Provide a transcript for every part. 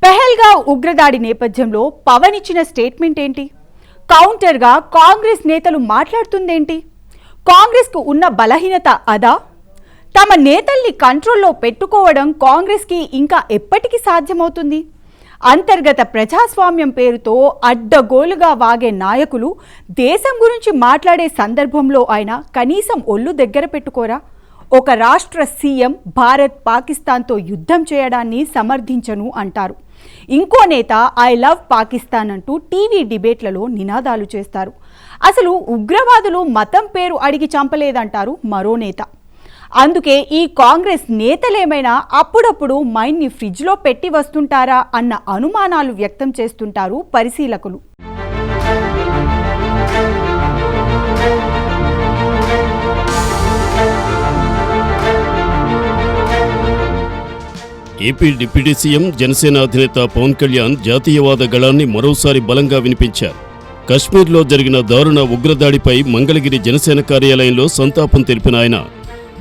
పెహల్గావ్ ఉగ్రదాడి నేపథ్యంలో పవన్ ఇచ్చిన స్టేట్మెంట్ ఏంటి? కౌంటర్గా కాంగ్రెస్ నేతలు మాట్లాడుతుందేంటి? కాంగ్రెస్కు ఉన్న బలహీనత అదా? తమ నేతల్ని కంట్రోల్లో పెట్టుకోవడం కాంగ్రెస్కి ఇంకా ఎప్పటికీ సాధ్యమవుతుంది? అంతర్గత ప్రజాస్వామ్యం పేరుతో అడ్డగోలుగా వాగే నాయకులు దేశం గురించి మాట్లాడే సందర్భంలో ఆయన కనీసం ఒళ్ళు దగ్గర పెట్టుకోరా? ఒక రాష్ట్ర సీఎం భారత్ పాకిస్తాన్తో యుద్ధం చేయడాన్ని సమర్థించను అంటారు. ఇంకో నేత ఐ లవ్ పాకిస్తాన్ అంటూ టీవీ డిబేట్లలో నినాదాలు చేస్తారు. అసలు ఉగ్రవాదులు మతం పేరు అడిగి చంపలేదంటారు మరో నేత. అందుకే ఈ కాంగ్రెస్ నేతలేమైనా అప్పుడప్పుడు మైండ్ని ఫ్రిడ్జ్లో పెట్టి వస్తుంటారా అన్న అనుమానాలు వ్యక్తం చేస్తుంటారు పరిశీలకులు. ఏపీ డిప్యూటీ సీఎం జనసేన అధినేత పవన్ కళ్యాణ్ జాతీయవాద గళాన్ని మరోసారి బలంగా వినిపించారు. కశ్మీర్లో జరిగిన దారుణ ఉగ్రదాడిపై మంగళగిరి జనసేన కార్యాలయంలో సంతాపం తెలిపిన ఆయన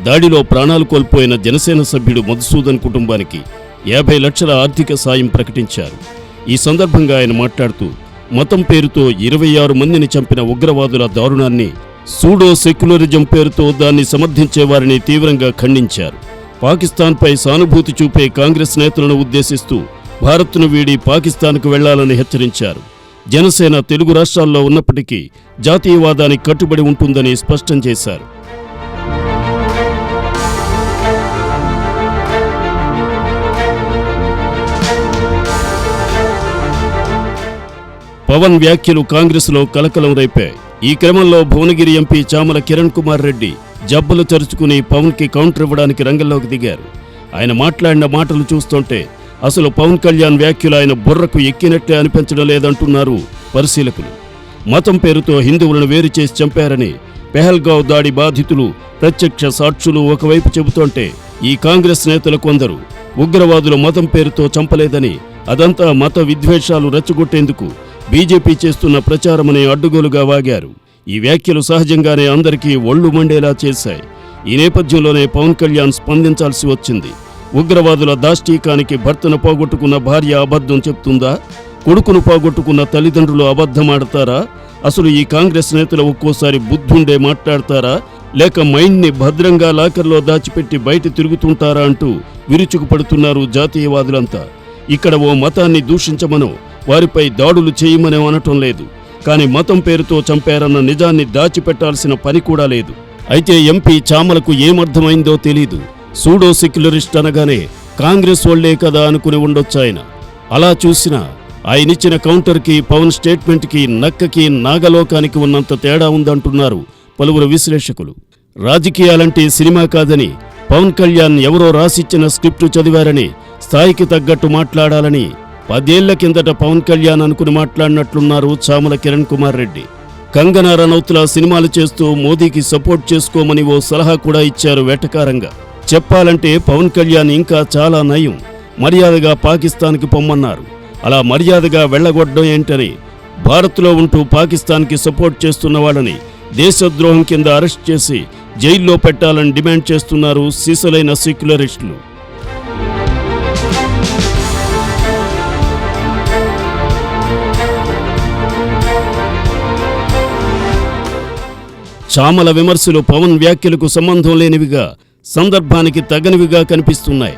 దాడిలో ప్రాణాలు కోల్పోయిన జనసేన సభ్యుడు మధుసూదన్ కుటుంబానికి 50 లక్షల ఆర్థిక సాయం ప్రకటించారు. ఈ సందర్భంగా ఆయన మాట్లాడుతూ మతం పేరుతో 26 మందిని చంపిన ఉగ్రవాదుల దారుణాన్ని, సూడో సెక్యులరిజం పేరుతో దాన్ని సమర్థించేవారిని తీవ్రంగా ఖండించారు. పాకిస్తాన్పై సానుభూతి చూపే కాంగ్రెస్ నేతలను ఉద్దేశిస్తూ భారత్ను వీడి పాకిస్తాన్కు వెళ్లాలని హెచ్చరించారు. జనసేన తెలుగు రాష్ట్రాల్లో ఉన్నప్పటికీ జాతీయవాదానికి కట్టుబడి ఉంటుందని స్పష్టం చేశారు. పవన్ వ్యాఖ్యలు కాంగ్రెస్లో కలకలం రేపాయి. ఈ క్రమంలో భువనగిరి ఎంపీ చామల కిరణ్ కుమార్ రెడ్డి జబ్బలు చరుచుకుని పవన్కి కౌంటర్ ఇవ్వడానికి రంగంలోకి దిగారు. ఆయన మాట్లాడిన మాటలు చూస్తుంటే అసలు పవన్ కళ్యాణ్ వ్యాఖ్యలు ఆయన బుర్రకు ఎక్కినట్టే అనిపించడం లేదంటున్నారు పరిశీలకులు. మతం పేరుతో హిందువులను వేరు చేసి చంపారని పెహల్గావ్ దాడి బాధితులు, ప్రత్యక్ష సాక్షులు ఒకవైపు చెబుతుంటే, ఈ కాంగ్రెస్ నేతలు కొందరు ఉగ్రవాదులు మతం పేరుతో చంపలేదని, అదంతా మత విద్వేషాలు రెచ్చగొట్టేందుకు బీజేపీ చేస్తున్న ప్రచారమనే అడ్డుగోలుగా వాగారు. ఈ వ్యాఖ్యలు సహజంగానే అందరికీ ఒళ్ళు మండేలా చేశాయి. ఈ నేపథ్యంలోనే పవన్ కళ్యాణ్ స్పందించాల్సి వచ్చింది. ఉగ్రవాదుల దాష్టీకానికి భర్తను పోగొట్టుకున్న భార్య అబద్ధం చెప్తుందా? కొడుకును పోగొట్టుకున్న తల్లిదండ్రులు అబద్ధమాడతారా? అసలు ఈ కాంగ్రెస్ నేతలు ఒక్కోసారి బుద్ధుండే మాట్లాడతారా, లేక మైండ్ని భద్రంగా లాకర్లో దాచిపెట్టి బయట తిరుగుతుంటారా అంటూ విరుచుకుపడుతున్నారు జాతీయవాదులంతా. ఇక్కడ ఓ మతాన్ని దూషించమనో, వారిపై దాడులు చేయమని అనటం లేదు. కానీ మతం పేరుతో చంపారన్న నిజాన్ని దాచిపెట్టాల్సిన పని కూడా లేదు. అయితే ఎంపీ చామలకు ఏమర్థమైందో తెలీదు. సూడో సెక్యులరిస్ట్ అనగానే కాంగ్రెస్ వాళ్లే కదా అనుకుని ఉండొచ్చాయన. అలా చూసినా ఆయనిచ్చిన కౌంటర్కి, పవన్ స్టేట్మెంట్కి, నక్కకి నాగలోకానికి ఉన్నంత తేడా ఉందంటున్నారు పలువురు విశ్లేషకులు. రాజకీయాలంటే సినిమా కాదని, పవన్ కళ్యాణ్ ఎవరో రాసిచ్చిన స్క్రిప్టు చదివారని, స్థాయికి తగ్గట్టు మాట్లాడాలని 10 ఏళ్ల కిందట పవన్ కళ్యాణ్ అనుకుని మాట్లాడినట్లున్నారు చామల కిరణ్ కుమార్ రెడ్డి. కంగనా రనౌత్లా సినిమాలు చేస్తూ మోదీకి సపోర్ట్ చేసుకోమని ఓ సలహా కూడా ఇచ్చారు వెటకారంగా. చెప్పాలంటే పవన్ కళ్యాణ్ ఇంకా చాలా నయం. మర్యాదగా పాకిస్తాన్కి పొమ్మన్నారు. అలా మర్యాదగా వెళ్లగొట్టడం ఏంటని, భారత్లో ఉంటూ పాకిస్తాన్కి సపోర్ట్ చేస్తున్న వాళ్ళని దేశద్రోహం కింద అరెస్ట్ చేసి జైల్లో పెట్టాలని డిమాండ్ చేస్తున్నారు సిసలైన సెక్యులరిస్టులు. చామల విమర్శలు పవన్ వ్యాఖ్యలకు సంబంధం లేనివిగా, సందర్భానికి తగనివిగా కనిపిస్తున్నాయి.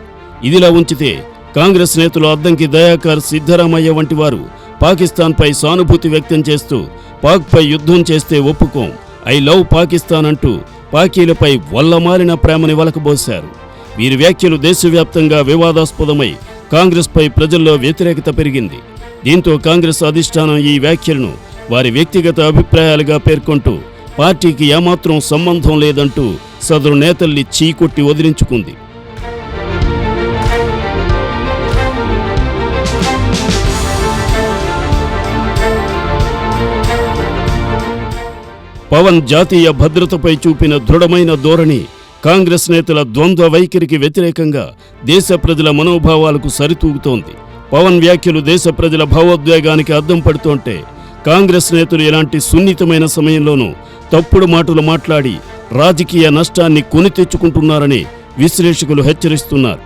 ఇదిలా ఉంచితే కాంగ్రెస్ నేతలు అద్దంకి దయాకర్, సిద్ధరామయ్య వంటి వారు పాకిస్తాన్పై సానుభూతి వ్యక్తం చేస్తూ పాక్పై యుద్ధం చేస్తే ఒప్పుకోం, ఐ లవ్ పాకిస్తాన్ అంటూ పాకీలపై వల్లమారిన ప్రేమని వలకబోశారు. వీరి వ్యాఖ్యలు దేశవ్యాప్తంగా వివాదాస్పదమై కాంగ్రెస్పై ప్రజల్లో వ్యతిరేకత పెరిగింది. దీంతో కాంగ్రెస్ అధిష్టానం ఈ వ్యాఖ్యలను వారి వ్యక్తిగత అభిప్రాయాలుగా పేర్కొంటూ పార్టీకి ఏమాత్రం సంబంధం లేదంటూ సదరు నేతల్ని చీకొట్టి వదిలించుకుంది. పవన్ జాతీయ భద్రతపై చూపిన దృఢమైన ధోరణి, కాంగ్రెస్ నేతల ద్వంద్వ వైఖరికి వ్యతిరేకంగా దేశ ప్రజల మనోభావాలకు సరితూగుతోంది. పవన్ వ్యాఖ్యలు దేశ ప్రజల భావోద్వేగానికి అద్దం పడుతోంటే, కాంగ్రెస్ నేతలు ఇలాంటి సున్నితమైన సమయంలోనూ తప్పుడు మాటలు మాట్లాడి రాజకీయ నష్టాన్ని కొని తెచ్చుకుంటున్నారని విశ్లేషకులు హెచ్చరిస్తున్నారు.